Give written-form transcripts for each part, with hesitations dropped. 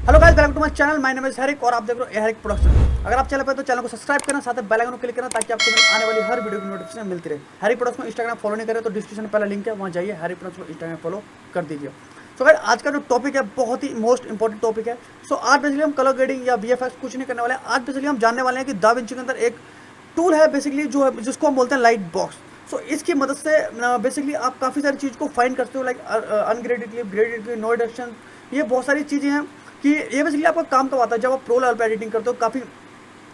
Hello guys, welcome to my channel. My name is Harik और आप देख रहे हो हरिक प्रोडक्शन। अगर आप चैनल पर तो चैनल को सब्सक्राइब करना, साथ में बेल आइकन को क्लिक करना ताकि आपको मेरी आने वाली हर वीडियो की नोटिफिकेशन मिलती रहे। हरिक प्रोडक्शन इंस्टाग्राम फॉलो नहीं करें तो डिस्क्रिप्शन में पहला लिंक है, वहाँ जाइए, हरिक प्रोडक्शन को इंस्टाग्राम फॉलो कर दीजिए। सो गाइस, आज का जो टॉपिक है बहुत ही मोस्ट इंपॉर्टेंट टॉपिक है। सो आज बेसिकली हम कलर ग्रेडिंग या वीएफएक्स कुछ नहीं करने वाले हैं। आज बेसिकली हम जानने वाले हैं कि दाविंची के अंदर एक टूल है बेसिकली जो है जिसको हम बोलते हैं लाइट बॉक्स। सो इसकी मदद से बेसिकली आप काफ़ी सारी चीज़ को फाइंड करते हो, like ungraded clip, graded clip, no reduction, ये बहुत सारी चीज़ें हैं कि ये बेसिकली आपका काम कब आता है जब आप प्रो लेवल पे एडिटिंग करते हो, काफ़ी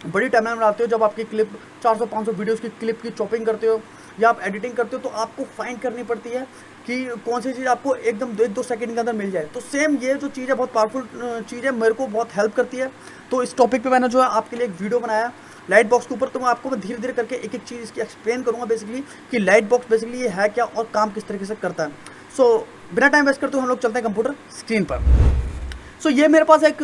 बड़ी टाइमलाइन बनाते हो, जब आपकी क्लिप 400-500 वीडियोस की क्लिप की चॉपिंग करते हो या आप एडिटिंग करते हो, तो आपको फाइंड करनी पड़ती है कि कौन सी चीज़ आपको एकदम 1-2 सेकंड के अंदर मिल जाए। तो सेम ये जो चीज़ है बहुत पावरफुल चीज़ है, मेरे को बहुत हेल्प करती है। तो इस टॉपिक पे मैंने जो है आपके लिए एक वीडियो बनाया लाइट बॉक्स के ऊपर। तो मैं आपको धीरे धीरे करके एक एक चीज़ इसकी एक्सप्लेन करूँगा बेसिकली कि लाइट बॉक्स बेसिकली ये है क्या और काम किस तरीके से करता है। सो बिना टाइम वेस्ट करते हुए हम लोग चलते हैं कंप्यूटर स्क्रीन पर। सो ये मेरे पास एक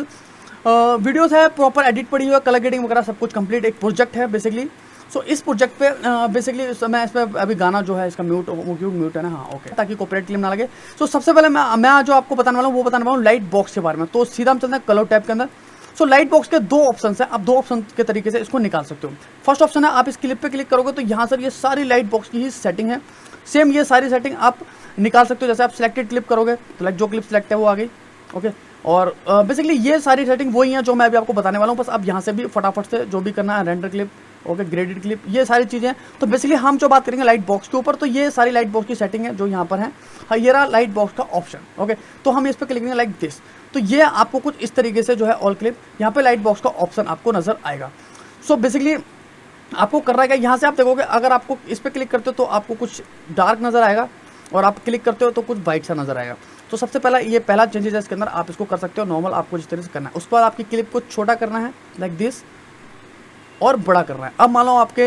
वीडियोस है, प्रॉपर एडिट पड़ी हुई है, कलर ग्रेडिंग वगैरह सब कुछ कंप्लीट एक प्रोजेक्ट है बेसिकली। सो इस प्रोजेक्ट पे बेसिकली मैं इस पर अभी गाना जो है इसका म्यूट म्यूट है ना, हाँ ओके, ताकि कॉपीराइट क्लेम ना लगे। सो सबसे पहले मैं जो आपको बताने वाला हूँ वो बताने वाला हूँ लाइट बॉक्स के बारे में। तो सीधा हम चलते हैं कलर टैब के अंदर। सो लाइट बॉक्स के दो ऑप्शन हैं, आप दो ऑप्शन के तरीके से इसको निकाल सकते हो। फर्स्ट ऑप्शन है आप इस क्लिप पे क्लिक करोगे तो यहाँ सर ये सारी लाइट बॉक्स की ही सेटिंग है। सेम ये सारी सेटिंग आप निकाल सकते हो। जैसे आप सिलेक्टेड क्लिप करोगे तो लाइक जो क्लिप सेलेक्ट है वो आ गई, ओके। और बेसिकली ये सारी सेटिंग वही है जो मैं अभी आपको बताने वाला हूँ। बस आप यहाँ से भी फटाफट से जो भी करना है, render clip, okay, graded clip, ये सारी चीज़ें। तो बेसिकली हम जो बात करेंगे लाइट बॉक्स के ऊपर, तो ये सारी लाइट बॉक्स की सेटिंग है जो यहाँ पर है। हाँ, ये रहा लाइट बॉक्स का ऑप्शन, ओके। तो हम इस पर क्लिक करेंगे लाइक दिस, तो ये आपको कुछ इस तरीके से जो है ऑल क्लिप यहाँ पे लाइट बॉक्स का ऑप्शन आपको नजर आएगा। सो बेसिकली आपको करना है क्या, यहाँ से आप देखोगे अगर आपको इस पर क्लिक करते हो तो आपको कुछ डार्क नज़र आएगा और आप क्लिक करते हो तो कुछ वाइट सा नजर आएगा। तो सबसे पहला ये पहला चेंजेस है इसके अंदर, आप इसको कर सकते हो नॉर्मल, आपको जिस तरह से करना है। उसके बाद आपकी क्लिप को छोटा करना है लाइक दिस और बड़ा करना है। अब मान लो आपके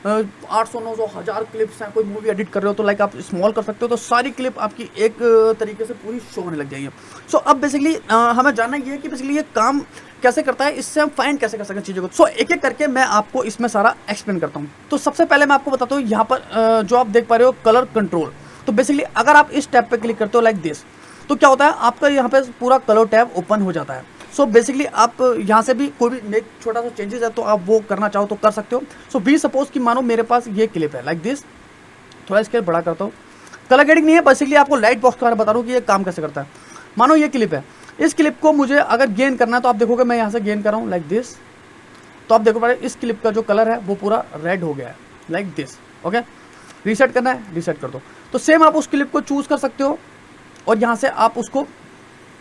800, 900, 1000 क्लिप्स हैं, कोई मूवी एडिट कर रहे हो तो लाइक आप स्मॉल कर सकते हो, तो सारी क्लिप आपकी एक तरीके से पूरी शो होने लग जाएगी। सो अब बेसिकली हमें जानना ये है कि बेसिकली ये काम कैसे करता है, इससे हम फाइंड कैसे कर सकते हैं चीज़ों को। सो एक एक करके मैं आपको इसमें सारा एक्सप्लेन करता हूँ। तो सबसे पहले मैं आपको बताता हूँ यहाँ पर जो आप देख पा रहे हो कलर कंट्रोल। तो बेसिकली अगर आप इस टैब पे क्लिक करते हो लाइक दिस, तो क्या होता है आपका यहाँ पे पूरा कलर टैब ओपन हो जाता है। सो बेसिकली आप यहाँ से भी कोई भी एक छोटा सा चेंजेस है तो आप वो करना चाहो तो कर सकते हो। सो बी सपोज कि मानो मेरे पास ये क्लिप है लाइक दिस, थोड़ा स्केल बड़ा करता हूँ। कलर ग्रेडिंग नहीं है, बेसिकली आपको लाइट बॉक्स के बारे में बता रहा हूँ कि ये काम कैसे करता है। मानो ये क्लिप है, इस क्लिप को मुझे अगर गेन करना है तो आप देखोगे मैं यहाँ से गेन कर रहा हूँ लाइक दिस, तो आप देखो पा इस क्लिप का जो कलर है वो पूरा रेड हो गया है लाइक दिस, ओके। रीसेट करना है, रीसेट कर दो। तो सेम आप उस क्लिप को चूज कर सकते हो और यहाँ से आप उसको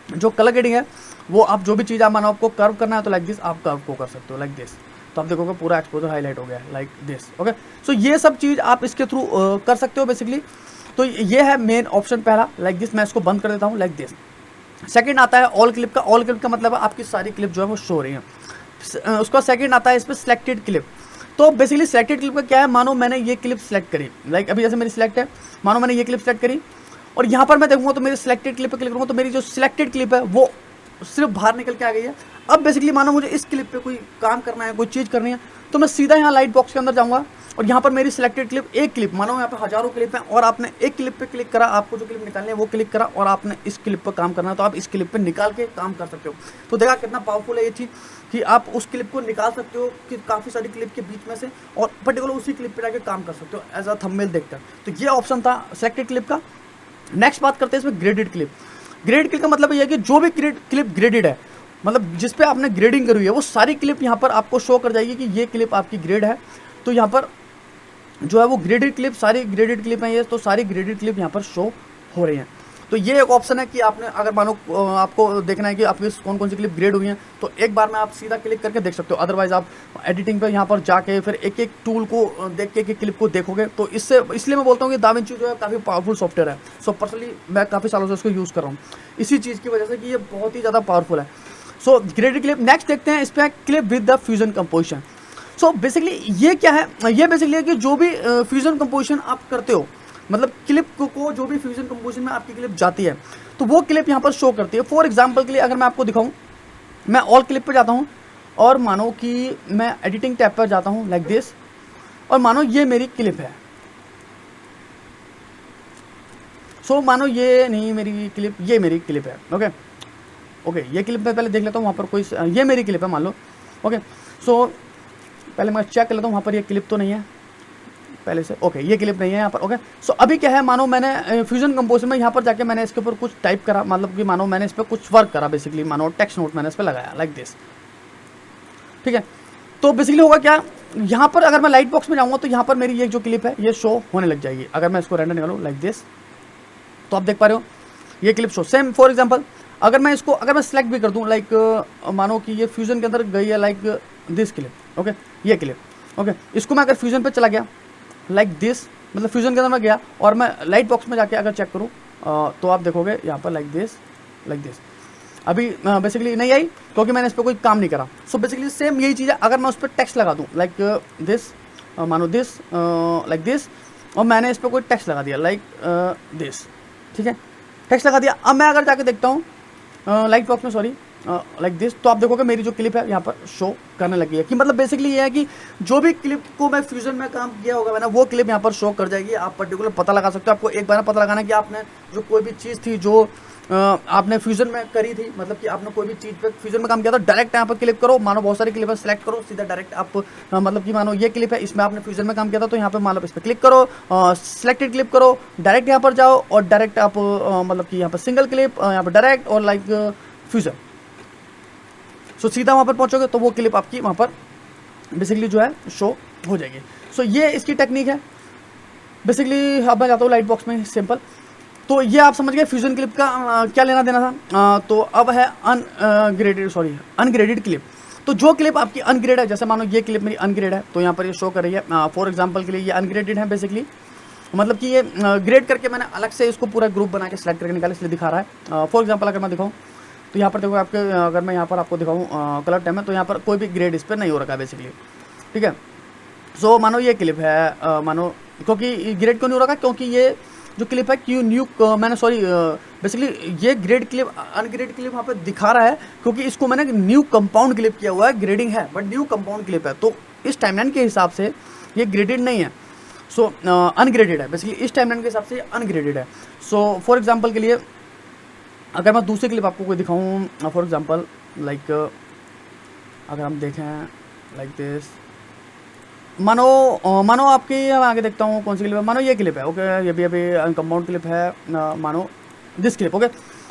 जो कलर ग्रेडिंग है वो आप जो भी चीज़ आप मानो आपको कर्व करना है तो लाइक दिस आप कर्व को कर सकते हो लाइक दिस, तो आप देखोगे पूरा एक्सपोजर हाईलाइट हो गया है लाइक दिस, ओके। सो ये सब चीज़ आप इसके थ्रू कर सकते हो बेसिकली। तो ये है मेन ऑप्शन पहला लाइक दिस, मैं इसको बंद कर देता हूँ लाइक दिस। सेकंड आता है ऑल क्लिप का। ऑल क्लिप का मतलब है आपकी सारी क्लिप जो है वो शो हो रही है। उसका सेकंड आता है इस पर सिलेक्टेड क्लिप। तो बेसिकली सिलेक्टेड क्लिप का क्या है, मानो मैंने ये क्लिप सेलेक्ट करी, लाइक अभी जैसे मेरी सिलेक्ट है, मानो मैंने ये क्लिप सेलेक्ट करी और यहाँ पर मैं देखूंगा तो मेरी सिलेक्टेड क्लिप पे क्लिक करूँगा तो मेरी जो सिलेक्टेड क्लिप है वो सिर्फ बाहर निकल के आ गई है। अब बेसिकली मानो मुझे इस क्लिप पे कोई काम करना है, कोई चीज़ करनी है, तो मैं सीधा यहाँ लाइट बॉक्स के अंदर जाऊँगा और यहाँ पर मेरी सिलेक्टेड क्लिप, एक क्लिप, मानो यहाँ पे हज़ारों क्लिप हैं और आपने एक क्लिप पे क्लिक करा, आपको जो क्लिप निकालनी है वो क्लिक करा और आपने इस क्लिप पर काम करना है तो आप इस क्लिप पे निकाल के काम कर सकते हो। तो देखा कितना पावरफुल है ये चीज़ कि आप उस क्लिप को निकाल सकते हो कि काफ़ी सारी क्लिप के बीच में से और पर्टिकुलर उसी क्लिप पे जाके काम कर सकते हो एज अ थंबनेल देखकर। तो ये ऑप्शन था सिलेक्टेड क्लिप का। नेक्स्ट बात करते हैं इसमें ग्रेडेड क्लिप। ग्रेडेड क्लिप का मतलब ये है कि जो भी क्लिप ग्रेडेड है, मतलब जिस पे आपने ग्रेडिंग करी हुई है वो सारी क्लिप यहाँ पर आपको शो कर जाएगी कि ये क्लिप आपकी ग्रेड है। तो यहाँ पर जो है वो ग्रेडेड क्लिप, सारी ग्रेडेड क्लिप हैं ये, तो सारी ग्रेडेड क्लिप यहाँ पर शो हो रही हैं। तो ये एक ऑप्शन है कि आपने अगर मानो आपको देखना है कि आपकी कौन कौन सी क्लिप ग्रेड हुई हैं तो एक बार में आप सीधा क्लिक करके देख सकते हो। अदरवाइज आप एडिटिंग पे यहाँ पर जाके फिर एक एक टूल को देख के एक क्लिप को देखोगे तो इसलिए मैं बोलता हूँ कि दाविंची जो है काफ़ी पावरफुल सॉफ्टवेयर है। सो पर्सनली मैं काफ़ी सालों से उसको यूज़ कर रहा हूँ इसी चीज़ की वजह से कि ये बहुत ही ज़्यादा पावरफुल है। सो ग्रेडेड क्लिप। नेक्स्ट देखते हैं इस पर clip with the fusion composition. So basically ये क्या है, ये बेसिकली है कि जो भी फ्यूजन कंपोजिशन आप करते हो, मतलब क्लिप को जो भी फ्यूजन कंपोजिशन में आपकी क्लिप जाती है तो वो क्लिप यहाँ पर शो करती है। फॉर एग्जांपल के लिए अगर मैं आपको दिखाऊं, मैं ऑल क्लिप पर जाता हूँ और मानो कि मैं एडिटिंग टैब पर जाता हूँ लाइक दिस और मानो ये मेरी क्लिप है। सो मानो ये नहीं मेरी क्लिप, ये मेरी क्लिप है, ओके। ओके ये क्लिप मैं पहले देख लेता हूँ वहाँ पर कोई, ये मेरी क्लिप है मान लो। ओके सो पहले मैं चेक कर लेता हूँ वहाँ पर ये क्लिप तो नहीं है पहले से। ओके ये क्लिप नहीं है यहाँ पर। ओके सो अभी क्या है, मानो मैंने फ्यूजन कंपोजर में यहाँ पर जाके मैंने इसके ऊपर कुछ टाइप करा, मतलब कि मानो मैंने इस पर कुछ वर्क करा बेसिकली, मानो टेक्स्ट नोट मैंने इस पर लगाया लाइक दिस, ठीक है। तो बेसिकली होगा क्या, यहाँ पर अगर मैं लाइट बॉक्स में जाऊँगा तो यहाँ पर मेरी ये जो क्लिप है ये शो होने लग जाएगी। अगर मैं इसको रेंडर निकालूँ लाइक दिस तो आप देख पा रहे हो ये clip show. Same for example अगर मैं इसको अगर मैं सेलेक्ट भी कर दूँ, लाइक मानो कि ये फ्यूजन के अंदर गई है लाइक दिस क्लिप, ओके ये क्लिप। ओके इसको मैं अगर फ्यूजन पे चला गया लाइक दिस, मतलब फ्यूजन के अंदर मैं गया और मैं लाइट बॉक्स में जाके अगर चेक करूँ तो आप देखोगे यहाँ पर लाइक दिस अभी बेसिकली नहीं आई क्योंकि मैंने इस पर कोई काम नहीं करा। सो बेसिकली सेम यही चीज़ है, अगर मैं उस पर टेक्स्ट लगा दूँ लाइक दिस, मानो दिस लाइक दिस, और मैंने इस पर कोई टेक्स्ट लगा दिया लाइक दिस, ठीक है टेक्स्ट लगा दिया। अब मैं अगर जाके देखता हूँ लाइट बॉक्स में, सॉरी लाइक दिस, तो आप देखोगे मेरी जो क्लिप है यहाँ पर शो करने लगी है। कि मतलब बेसिकली ये है कि जो भी क्लिप को मैं फ्यूजन में काम किया होगा मैंने, वो क्लिप यहाँ पर शो कर जाएगी। आप पर्टिकुलर पता लगा सकते हो। आपको एक बार पता लगाना है कि आपने जो कोई भी चीज़ थी जो आपने फ्यूजन में करी थी, मतलब कि आपने कोई भी चीज़ पे फ्यूजन में काम किया था, डायरेक्ट यहाँ पर क्लिक करो। मानो बहुत सारी क्लिप है, सेलेक्ट करो सीधा डायरेक्ट आप, मतलब कि मानो ये क्लिप है, इसमें आपने फ्यूजन में काम किया था, तो यहाँ पे मान लो इस पर क्लिक करो, सिलेक्टेड क्लिप करो, डायरेक्ट यहाँ पर जाओ और डायरेक्ट आप मतलब कि यहाँ पर सिंगल क्लिप, यहाँ पर डायरेक्ट और लाइक फ्यूजन, सो सीधा वहाँ पर पहुँचोगे तो वो क्लिप आपकी वहाँ पर बेसिकली जो है शो हो जाएगी। सो ये इसकी टेक्निक है बेसिकली। अब मैं जाता हूँ लाइट बॉक्स में, सिंपल। तो ये आप समझ गए फ्यूजन क्लिप का क्या लेना देना था। तो अब है अनग्रेडेड क्लिप। तो जो क्लिप आपकी अनग्रेड है, जैसे मानो ये क्लिप मेरी अनग्रेड है तो यहाँ पर ये शो कर रही है। फॉर एग्जांपल के लिए ये अनग्रेडेड है बेसिकली, मतलब कि ये ग्रेड करके मैंने अलग से इसको पूरा ग्रुप बना के सेलेक्ट करके निकाला, इसलिए दिखा रहा है। फॉर एग्जांपल अगर मैं दिखाऊँ तो यहाँ पर देखो आपके, अगर मैं यहाँ पर आपको दिखाऊँ कलर टाइम में, तो यहाँ पर कोई भी ग्रेड इस पर नहीं हो रखा है बेसिकली, ठीक है। सो मानो ये क्लिप है, मानो क्योंकि ग्रेड क्यों नहीं हो रखा, क्योंकि ये जो क्लिप है क्यों न्यू, मैंने सॉरी बेसिकली ये ग्रेड क्लिप अनग्रेड क्लिप वहाँ पे दिखा रहा है क्योंकि इसको मैंने न्यू कंपाउंड क्लिप किया हुआ है। ग्रेडिंग है बट न्यू कंपाउंड क्लिप है, तो इस टाइमलाइन के हिसाब से ये ग्रेडेड नहीं है। सो अनग्रेडेड है बेसिकली, इस टाइमलाइन के हिसाब से अनग्रेडेड है। सो फॉर एग्जांपल के लिए अगर मैं दूसरी क्लिप आपको कोई दिखाऊँ, फॉर एग्जांपल लाइक अगर हम देखें लाइक दिस, मानो आपकी आगे देखता हूँ कौन सी क्लिप है, मानो ये क्लिप है, ओके ये भी अभी कंपाउंड क्लिप है, मानो दिस क्लिप, ओके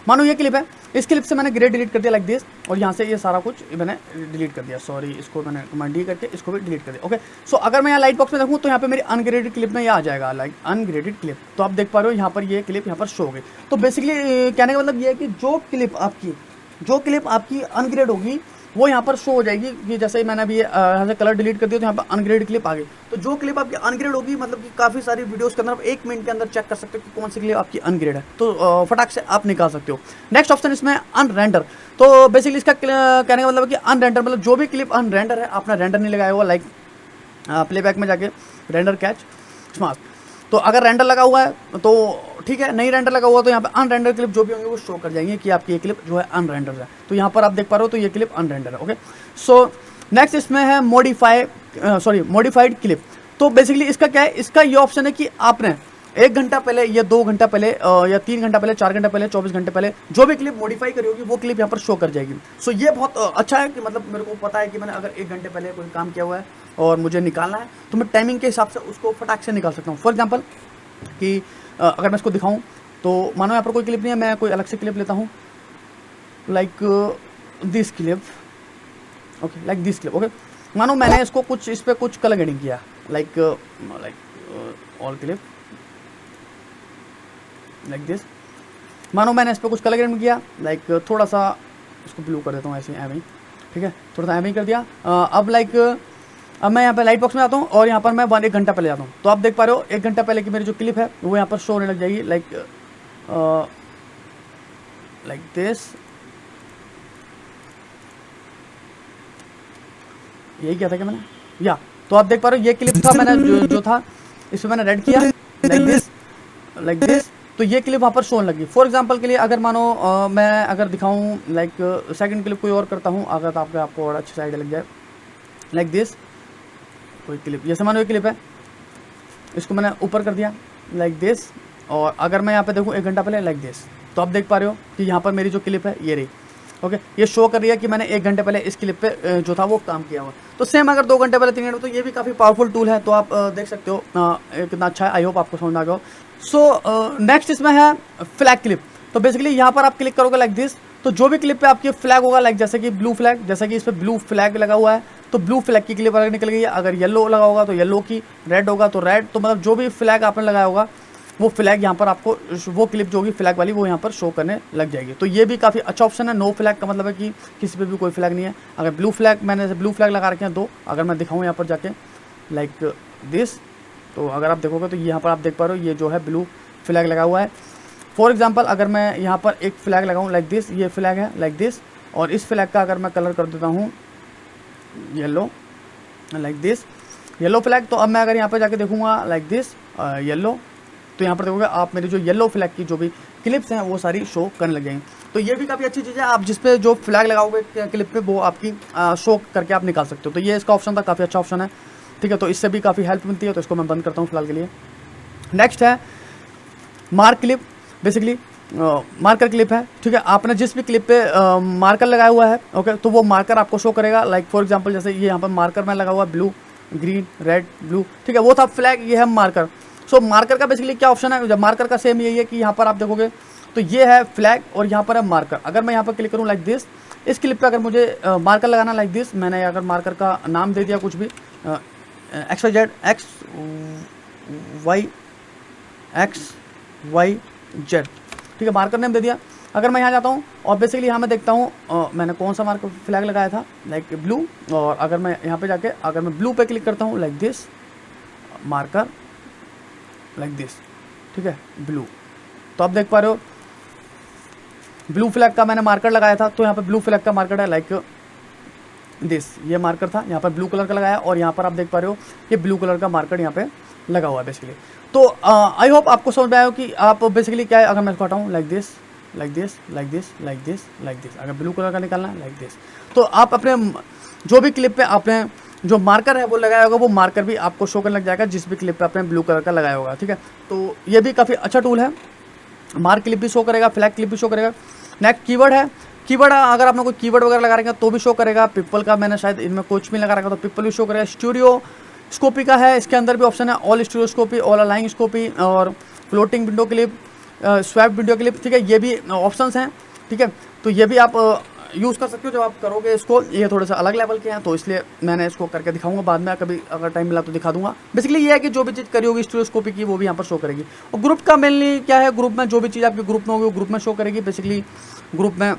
मानो ये क्लिप है। इस क्लिप से मैंने ग्रेड डिलीट कर दिया लाइक दिस, और यहाँ से ये सारा कुछ मैंने डिलीट कर दिया, सॉरी इसको मैंने कमांड डी करके इसको भी डिलीट कर दिया, ओके। सो अगर मैं यहाँ लाइट बॉक्स में देखूँ तो यहाँ पे मेरी अनग्रेडेड क्लिप में ये आ जाएगा लाइक अनग्रेडेड क्लिप, तो आप देख पा रहे हो यहाँ पर ये क्लिप यहाँ पर शो हो गई। तो बेसिकली कहने का मतलब ये है कि जो क्लिप आपकी अनग्रेड होगी वो यहाँ पर शो हो जाएगी। कि जैसे मैंने अभी यहाँ से कलर डिलीट कर दिया तो यहाँ पर अनग्रेड क्लिप आ गई। तो जो क्लिप आपकी अनग्रेड होगी, मतलब कि काफ़ी सारी वीडियोस के अंदर आप 1 मिनट के अंदर चेक कर सकते हो कि कौन सी क्लिप आपकी अनग्रेड है, तो फटाक से आप निकाल सकते हो। नेक्स्ट ऑप्शन इसमें अनरेंडर। तो बेसिकली इसका कहने का मतलब है कि अनरेंडर मतलब जो भी क्लिप अनरेंडर है, आपने रेंडर नहीं लगाया हुआ, लाइक प्लेबैक में जाके रेंडर कैच स्मार्ट, तो अगर रेंडर लगा हुआ है तो ठीक है, नहीं रेंडर लगा हुआ तो यहाँ पे अनरेंडर क्लिप जो भी होंगे वो शो कर जाएंगे कि आपकी ये क्लिप जो है अनरेंडर है। तो यहाँ पर आप देख पा रहे हो तो ये क्लिप अनरेंडर है, ओके। सो नेक्स्ट इसमें है मॉडिफाइड क्लिप। तो बेसिकली इसका क्या है, इसका ये ऑप्शन है कि आपने 1 घंटा पहले या 2 घंटा पहले या 3 घंटा पहले, 4 घंटा पहले, 24 घंटे पहले जो भी क्लिप मॉडिफाई करी होगी वो क्लिप यहाँ पर शो कर जाएगी। सो ये बहुत अच्छा है कि मतलब मेरे को पता है कि मैंने अगर 1 घंटे पहले कोई काम किया हुआ है और मुझे निकालना है तो मैं टाइमिंग के हिसाब से उसको फटाक से निकाल सकता हूँ। फॉर एग्जाम्पल कि अगर मैं इसको दिखाऊँ तो मानो यहाँ पर कोई क्लिप नहीं है, मैं कोई अलग से क्लिप लेता हूँ like this clip, okay like this clip, okay. मानो मैंने इसको कुछ इस पर कुछ कलर ग्रेडिंग किया like all clip like this, मानो मैंने इस पर कुछ कलर ग्रेडिंग किया लाइक थोड़ा सा इसको ब्लू कर देता हूँ ऐसे एवं, ठीक है, थोड़ा सा एवं कर दिया। अब लाइक अब मैं यहाँ पे लाइट बॉक्स में आता हूँ और यहाँ पर मैं 1 घंटा पहले जाता हूँ, तो आप देख पा रहे हो 1 घंटा पहले की मेरी जो क्लिप है वो यहाँ पर शो होने लग जाएगी लाइक दिस, यही किया था क्या मैंने, या तो आप देख पा रहे हो ये क्लिप था मैंने जो था इसमें मैंने रेड किया लाइक दिस, तो ये क्लिप वहाँ पर शो होने लगी। फॉर एग्जांपल के लिए अगर मानो मैं अगर दिखाऊँ लाइक सेकंड क्लिप कोई और करता हूँ, अगर आपको और अच्छी साइड लग जाए लाइक दिस, कोई क्लिप जैसे मानो ये क्लिप है, इसको मैंने ऊपर कर दिया लाइक दिस, और अगर मैं यहाँ पे देखूँ 1 घंटा पहले लाइक दिस, तो आप देख पा रहे हो कि यहाँ पर मेरी जो क्लिप है ये रही। ओके, ये शो कर रही है कि मैंने 1 घंटे पहले इस क्लिप पे जो था वो काम किया हुआ। तो सेम अगर 2 घंटे पहले 3 घंटे, तो ये भी काफ़ी पावरफुल टूल है, तो आप देख सकते हो कितना अच्छा है। आई होप आपको समझ में आ गया हो। सो नेक्स्ट इसमें है फ्लैग क्लिप। तो बेसिकली यहाँ पर आप क्लिक करोगे लाइक दिस, तो जो भी क्लिप पे आपकी फ्लैग होगा, लाइक जैसे कि ब्लू फ्लैग, जैसे कि इस पर ब्लू फ्लैग लगा हुआ है तो ब्लू फ्लैग की क्लिप अलग निकल गई है। अगर येलो लगा होगा तो येलो की, रेड होगा तो रेड, तो मतलब जो भी फ्लैग आपने लगाया होगा वो फ्लैग यहाँ पर आपको, वो क्लिप जो होगी फ्लैग वाली वो यहाँ पर शो करने लग जाएगी। तो ये भी काफ़ी अच्छा ऑप्शन है। नो फ्लैग का मतलब है कि किसी पे भी कोई फ्लैग नहीं है। अगर ब्लू फ्लैग, मैंने ब्लू फ्लैग लगा रखे हैं 2, अगर मैं दिखाऊँ यहाँ पर जाके लाइक दिस, तो अगर आप देखोगे तो यहाँ पर आप देख पा रहे हो ये जो है ब्लू फ्लैग लगा हुआ है। फॉर एग्जाम्पल अगर मैं यहाँ पर एक फ्लैग लगाऊँ लाइक दिस, ये फ्लैग है लाइक दिस, और इस फ्लैग का अगर मैं कलर कर देता हूँ yellow like this, yellow flag, तो अब मैं अगर यहाँ पर जाके देखूँगा लाइक दिस येलो, तो यहाँ पर देखोगे आप मेरी जो येलो फ्लैग की जो भी क्लिप्स हैं वो सारी शो करने लग जाएंगी। तो ये भी काफ़ी अच्छी चीज़ है। आप जिस पे जो फ्लैग लगाओगे क्लिप पे वो आपकी शो करके आप निकाल सकते हो। तो ये इसका ऑप्शन था, काफ़ी अच्छा ऑप्शन है, ठीक है। तो इससे भी काफ़ी हेल्प मिलती है, तो इसको मैं बंद करता हूँ फिलहाल के लिए। नेक्स्ट है mark clip. Basically marker clip है, ठीक है। आपने जिस भी क्लिप पे मार्कर लगाया हुआ है, ओके, तो वो मार्कर आपको शो करेगा। लाइक फॉर एग्जांपल जैसे ये यहाँ पर मार्कर में लगा हुआ है ब्लू, ग्रीन, रेड, ब्लू, ठीक है, वो था फ्लैग, ये है मार्कर। सो मार्कर का बेसिकली क्या ऑप्शन है, जब मार्कर का सेम यही है कि यहाँ पर आप देखोगे तो ये है फ्लैग और यहाँ पर है मार्कर। अगर मैं यहाँ पर क्लिक करूँ लाइक दिस, इस क्लिप पे अगर मुझे मार्कर लगाना लाइक दिस, मैंने अगर मार्कर का नाम दे दिया कुछ भी XYZ XYZ, ठीक है, मार्कर नेम दे दिया। अगर मैं यहाँ जाता हूँ और बेसिकली यहाँ मैं देखता हूँ मैंने कौन सा मार्कर फ्लैग लगाया था लाइक ब्लू, और अगर मैं यहाँ पे जाके अगर मैं ब्लू पे क्लिक करता हूँ like this, marker like this, ठीक है, ब्लू, तो आप देख पा रहे हो ब्लू फ्लैग का मैंने मार्कर लगाया था, तो यहाँ पे ब्लू फ्लैग का मार्कर है लाइक दिस, ये मार्कर था, यहाँ पर ब्लू कलर का लगाया, और यहाँ पर आप देख पा रहे हो ये ब्लू कलर का मार्कर यहाँ पे लगा हुआ है बेसिकली। तो आई होप आपको समझ में आया हो कि आप बेसिकली क्या है। अगर मैं इसको हटाऊँ like this, like this, like this, like this, like this, अगर ब्लू कलर का निकालना है लाइक दिस, तो आप अपने जो भी क्लिप पे आपने जो मार्कर है वो लगाया होगा, वो मार्कर भी आपको शो करने लग जाएगा जिस भी क्लिप पे आपने ब्लू कलर का लगाया होगा, ठीक है। तो ये भी काफ़ी अच्छा टूल है। मार्क क्लिप भी शो करेगा, फ्लैग क्लिप भी शो करेगा। नेक्स्ट कीवर्ड है। कीवर्ड अगर आपने कोई कीवर्ड वगैरह लगा रखा तो भी शो करेगा। पिपल का मैंने शायद इनमें कुछ भी लगा रखा तो पिपल भी शो करेगा। स्टूडियो स्कोपी का है, इसके अंदर भी ऑप्शन है ऑल स्टीरियोस्कोपी, ऑल अलाइंग स्कोपी और floating window clip, swap window clip, ठीक है, ये भी ऑप्शंस हैं, ठीक है। तो ये भी आप यूज़ कर सकते हो जब आप करोगे इसको। ये थोड़े से अलग लेवल के हैं तो इसलिए मैंने इसको करके दिखाऊंगा बाद में, कभी अगर टाइम मिला तो दिखा दूंगा। बेसिकली ये है कि जो भी चीज़ करी होगी स्टीरियोस्कोपी की वो भी यहाँ पर शो करेगी। और ग्रुप का मेनली क्या है, ग्रुप में जो भी चीज़ आपके ग्रुप में होगी वो ग्रुप में शो करेगी। बेसिकली ग्रुप में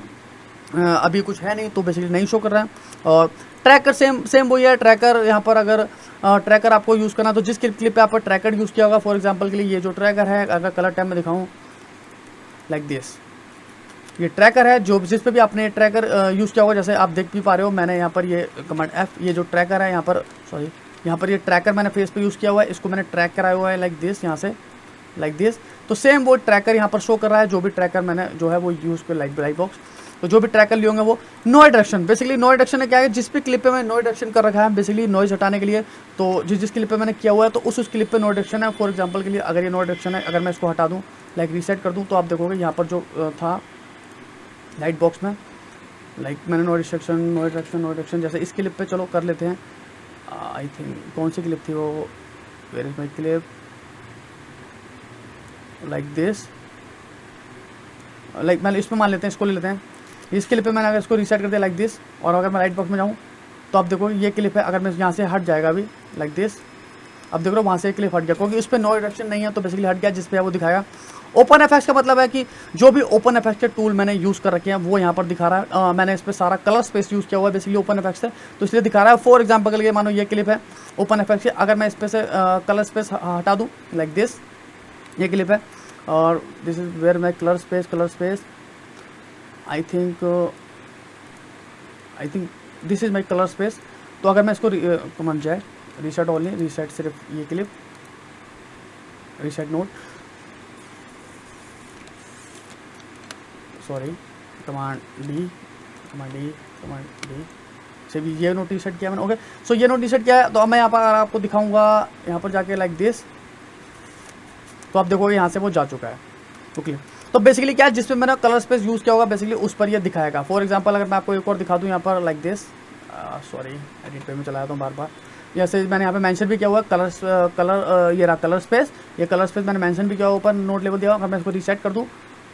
अभी कुछ है नहीं तो बेसिकली नहीं शो कर रहा है। और ट्रैकर सेम वही है। ट्रैकर यहाँ पर अगर ट्रैकर आपको यूज़ करना तो जिस क्लिप पे आप ट्रैकर यूज़ किया होगा, फॉर एग्जांपल के लिए ये जो ट्रैकर है, अगर कलर टाइम में दिखाऊँ लाइक दिस, ये ट्रैकर है जो जिस पे भी आपने ट्रैकर यूज़ किया होगा। जैसे आप देख भी पा रहे हो मैंने यहाँ पर ये कमांड F, ये जो ट्रैकर है यहाँ पर, सॉरी यहाँ पर ये ट्रैकर मैंने फेस पे यूज़ किया हुआ है, इसको मैंने ट्रैक कराया हुआ है लाइक दिस, यहाँ से लाइक दिस। तो सेम वो ट्रैकर यहाँ पर शो कर रहा है, जो भी ट्रैकर मैंने जो है वो यूज़ कर लाइक ब्राइट बॉक्स। तो जो भी ट्रैकर लिए होंगे वो no direction, basically no direction है क्या है, जिस भी क्लिप पे मैं नो डायरेक्शन कर रखा है बेसिकली नॉइज हटाने के लिए। तो जिस क्लिप पे मैंने किया हुआ है तो उस क्लिप पे नो डायरेक्शन है। फॉर एग्जांपल के लिए अगर ये नो डायरेक्शन है, अगर मैं इसको हटा दूँ लाइक रीसेट कर दूँ तो आप देखोगे यहाँ पर जो था लाइट बॉक्स में लाइक मैंने नो डायरेक्शन जैसे इस क्लिप पे चलो कर लेते हैं। आई थिंक कौन सी क्लिप थी वो, where is my clip, like this, like मैं इसमें मान लेते हैं, इसको ले लेते हैं। इस क्लिप पे मैंने अगर इसको रीसेट कर दिया लाइक दिस, और अगर मैं लाइट बॉक्स में जाऊँ तो आप देखो ये क्लिप है, अगर मैं यहाँ से हट जाएगा अभी लाइक दिस, अब देख रहे हो वहाँ से क्लिप हट गया क्योंकि उस पर नो डायरेक्शन नहीं है तो बेसिकली हट गया, जिस पे वो दिखाया। ओपन एफेक्ट्स का मतलब है कि जो भी ओपन एफेक्ट्स के टूल मैंने यूज़ कर रखे हैं वो यहाँ पर दिखा रहा है। मैंने इस पर सारा कलर स्पेस यूज़ किया हुआ है, बेसिकली ओपन एफेक्ट्स है तो इसलिए दिखा रहा है। फॉर एग्जाम्पल के लिए मानो ये क्लिप है ओपन एफेक्ट्स, अगर मैं इस पर से कलर स्पेस हटा दूँ लाइक दिस, ये क्लिप है और this is where my colour space I think this is my colour space. तो अगर मैं इसको कमांड जाए रीसेट ऑल नहीं, रीसेट सिर्फ ये clip, reset note, sorry command D सिर्फ ये नोट रीसेट किया मैंने। ओके सो ये नोट रीसेट किया है। तो अब मैं यहाँ पर आपको दिखाऊंगा यहाँ पर जाके लाइक दिस, तो आप देखोगे यहाँ से वो जा चुका है। ओके तो बेसिकली क्या है, जिस पे मैंने कलर स्पेस यूज़ किया होगा बेसिकली उस पर ये दिखाएगा। फॉर एग्जांपल अगर मैं आपको एक और दिखा दूँ यहाँ पर लाइक दिस, सॉरी एडिट पे मैं चला जाता हूँ बार बार। जैसे मैंने यहाँ पे मेंशन भी किया हुआ ये रहा कलर स्पेस, ये कलर स्पेस मैंने मेंशन भी किया हुआ, ऊपर नोट लेवल दिया। अगर मैं इसको रीसेट कर दूँ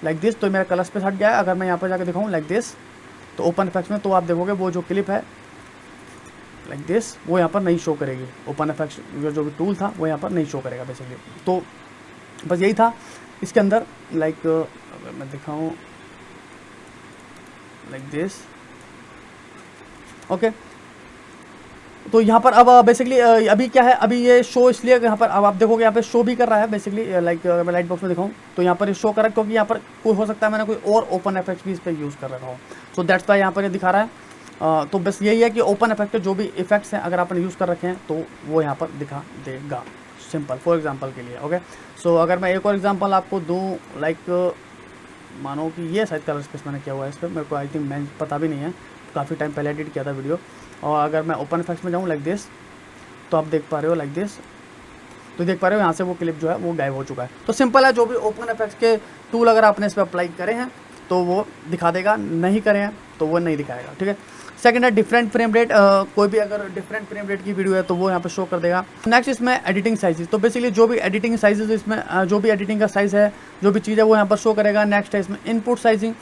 लाइक दिस तो मेरा कलर स्पेस हट गया है। अगर मैं यहाँ पर जाकर दिखाऊँ लाइक दिस तो ओपन इफेक्ट्स में, तो आप देखोगे वो जो क्लिप है लाइक दिस वो यहाँ पर नहीं शो करेगी। ओपन इफेक्ट्स जो भी टूल था वो यहाँ पर नहीं शो करेगा बेसिकली। तो बस यही था इसके अंदर। लाइक अगर मैं दिखाऊँ लाइक दिस, ओके। तो यहाँ पर अब बेसिकली अभी क्या है, अभी ये शो इसलिए यहाँ पर अब आप देखोगे यहाँ पे शो भी कर रहा है बेसिकली। लाइक अगर मैं लाइट बॉक्स में दिखाऊँ तो यहाँ पर शो कर रहा है, क्योंकि यहाँ पर कोई हो सकता है मैंने कोई और ओपन इफेक्ट भी इस पर यूज़ कर रखा हो। सो दैट्स वाई यहाँ पर ये दिखा रहा है। तो बस यही है कि ओपन इफेक्ट जो भी इफेक्ट्स हैं अगर आपने यूज़ कर रखे हैं तो वो यहाँ पर दिखा देगा, सिंपल फॉर एग्जांपल के लिए, ओके। सो अगर मैं एक और एग्जांपल आपको दूँ, लाइक मानो कि ये शायद कलर स्पेस मैंने किया हुआ है इस पर, मेरे को आई थिंक मैं पता भी नहीं है, काफ़ी टाइम पहले एडिट किया था वीडियो। और अगर मैं ओपन इफेक्ट्स में जाऊँ लाइक दिस तो आप देख पा रहे हो लाइक दिस, तो देख पा रहे हो यहाँ से वो क्लिप जो है वो गायब हो चुका है। तो सिंपल है, जो भी ओपन इफेक्ट्स के टूल अगर आपने इस पर अप्लाई करे हैं तो वो दिखा देगा, नहीं करे हैं तो वो नहीं दिखाएगा, ठीक है। सेकंड है डिफरेंट फ्रेम रेट, कोई भी अगर डिफरेंट फ्रेम रेट की वीडियो है तो वो यहाँ पर शो कर देगा। नेक्स्ट इसमें एडिटिंग साइजेस, तो बेसिकली जो भी एडिटिंग साइजेस इसमें जो भी एडिटिंग का साइज़ है, जो भी चीज़ है वो यहाँ पर शो करेगा। नेक्स्ट है इसमें इनपुट साइजिंग।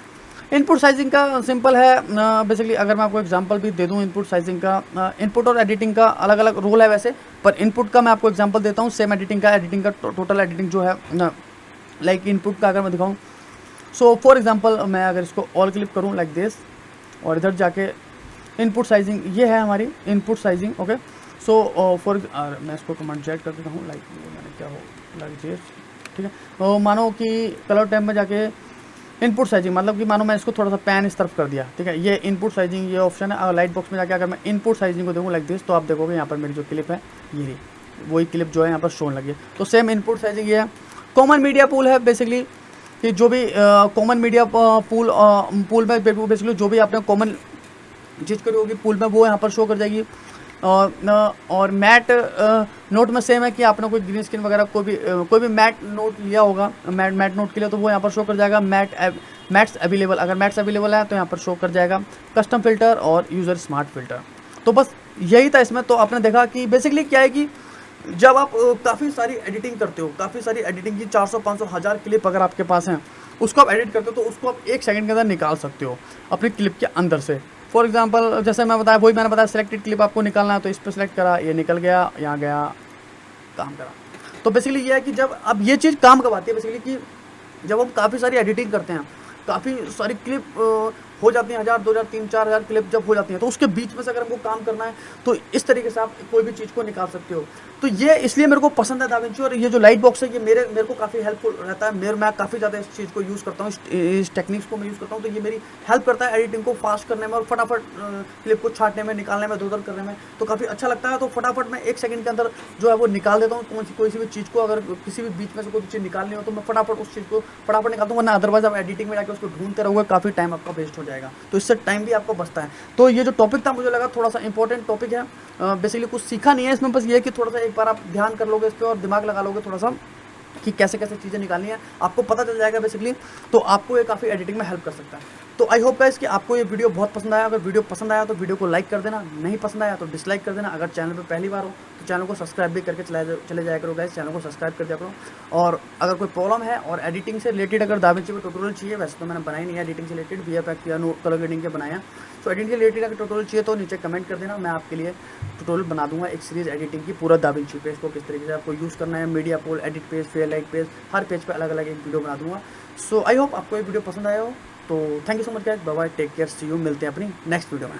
इनपुट साइजिंग का सिंपल है, बेसिकली अगर मैं आपको एग्जांपल भी दे दूं इनपुट साइजिंग का, इनपुट और एडिटिंग का अलग अलग रोल है वैसे, पर इनपुट का मैं आपको एग्जांपल देता हूं। सेम एडिटिंग का टोटल एडिटिंग जो है ना, लाइक इनपुट का अगर मैं दिखाऊं, सो फॉर एग्जांपल मैं अगर इसको ऑल क्लिक करूं लाइक दिस और इधर जाके इनपुट साइजिंग, ये है हमारी input sizing, okay. So for मैं इसको कमांड जेड कर देता हूँ, लाइक मैंने क्या हो लाइक दिस, ठीक है। तो मानो कि कलर टैब में जाके इनपुट साइजिंग, मतलब कि मानो मैं इसको थोड़ा सा पैन इस तरफ कर दिया, ठीक है। ये इनपुट साइजिंग ये ऑप्शन है। लाइट बॉक्स में जाके अगर मैं इनपुट साइजिंग को देखूँ लाइक दिस तो आप देखोगे यहाँ पर मेरी जो क्लिप है ये वही क्लिप जो है यहाँ पर शो लगी है। तो सेम इनपुट साइजिंग ये है। कॉमन मीडिया पूल है बेसिकली कि जो भी कॉमन मीडिया पूल में बेसिकली जो भी आपने कॉमन चीज़ करी होगी पूल में वो यहाँ पर शो कर जाएगी। और मैट नोट में सेम है कि आपने कोई ग्रीन स्क्रीन वगैरह कोई भी मैट नोट लिया होगा मैट नोट के लिए तो वो यहाँ पर शो कर जाएगा। मैट्स अवेलेबल, अगर मैट्स अवेलेबल है तो यहाँ पर शो कर जाएगा। कस्टम फिल्टर और यूज़र स्मार्ट फिल्टर, तो बस यही था इसमें। तो आपने देखा कि बेसिकली क्या है कि जब आप काफ़ी सारी एडिटिंग करते हो, काफ़ी सारी एडिटिंग की 400 500 1000 क्लिप अगर आपके पास हैं, उसको आप एडिट करते हो तो उसको आप 1 सेकंड के अंदर निकाल सकते हो अपनी क्लिप के अंदर से। फॉर एग्जांपल जैसे मैं बताया, वही मैंने बताया सिलेक्टेड क्लिप आपको निकालना है तो इस पर सेलेक्ट करा, ये निकल गया, यहाँ गया, काम करा। तो बेसिकली ये है कि जब अब ये चीज़ काम कब आती है बेसिकली कि जब हम काफ़ी सारी एडिटिंग करते हैं, काफ़ी सारी क्लिप हो जाती हैं, 1000 2000 3000 4000 क्लिप जब हो जाती हैं, तो उसके बीच में से अगर हमको काम करना है तो इस तरीके से आप कोई भी चीज़ को निकाल सकते हो। तो ये इसलिए मेरे को पसंद है दाविंची। और ये जो लाइट बॉक्स है ये मेरे को काफ़ी हेल्पफुल रहता है। मैं काफ़ी ज़्यादा इस चीज़ को यूज़ करता हूँ, इस टेक्निक्स को मैं यूज़ करता हूँ। तो ये मेरी हेल्प करता है एडिटिंग को फास्ट करने में और फटाफट क्लिप को छाटने में, निकालने में, इधर करने में, तो काफ़ी अच्छा लगता है। तो फटाफट मैं 1 सेकंड के अंदर जो है वो निकाल देता हूँ। कोई सी भी चीज़ को अगर किसी भी बीच में से कोई चीज़ निकालनी हो तो मैं फटाफट उस चीज़ को फटाफट निकालता हूँ, वरना अदरवाइज आप एडिटिंग में जाकर उसको ढूंढते रहोगे, काफ़ी टाइम आपका वेस्ट हो जाएगा। तो इससे टाइम भी आपको बचता है। तो ये जो टॉपिक था मुझे लगा थोड़ा सा इंपॉर्टेंट टॉपिक है। बेसिकली कुछ सीखा नहीं है इसमें, बस ये है कि थोड़ा सा एक बार आप ध्यान कर लोगे इस पर और दिमाग लगा लोगे थोड़ा सा कि कैसे कैसे चीज़ें निकालनी है, आपको पता चल जाएगा बेसिकली। तो आपको ये काफ़ी एडिटिंग में हेल्प कर सकता है। तो आई होप गाइस कि आपको ये वीडियो बहुत पसंद आया। अगर वीडियो पसंद आया तो वीडियो को लाइक कर देना, नहीं पसंद आया तो डिसलाइक कर देना। अगर चैनल पे पहली बार हो तो चैनल को सब्सक्राइब भी करके चले जाया करो गाइस, चैनल को सब्सक्राइब कर दिया करो। और अगर कोई प्रॉब्लम है और एडिटिंग से रिलेटेड अगर दाविंची को ट्यूटोरियल चाहिए, वैसे तो मैंने बनाई नहीं है एडिटिंग से रिलेटेड, VFX या कलर ग्रेडिंग के बनाया। तो एडिटिंग से रिलेटेड अगर ट्यूटोरियल चाहिए तो नीचे कमेंट कर देना, मैं आपके लिए ट्यूटोरियल बना दूंगा एक सीरीज एडिटिंग की, पूरा दाविंची पेज को किस तरीके से आपको यूज़ करना है, मीडिया पोल, एडिट पेज, फेयरलाइट पेज, हर पेज पे अलग अलग एक वीडियो बना दूंगा। सो आई होप आपको ये वीडियो पसंद आया हो। तो thank you so much guys, bye bye, take care, see you, मिलते हैं अपनी नेक्स्ट वीडियो में।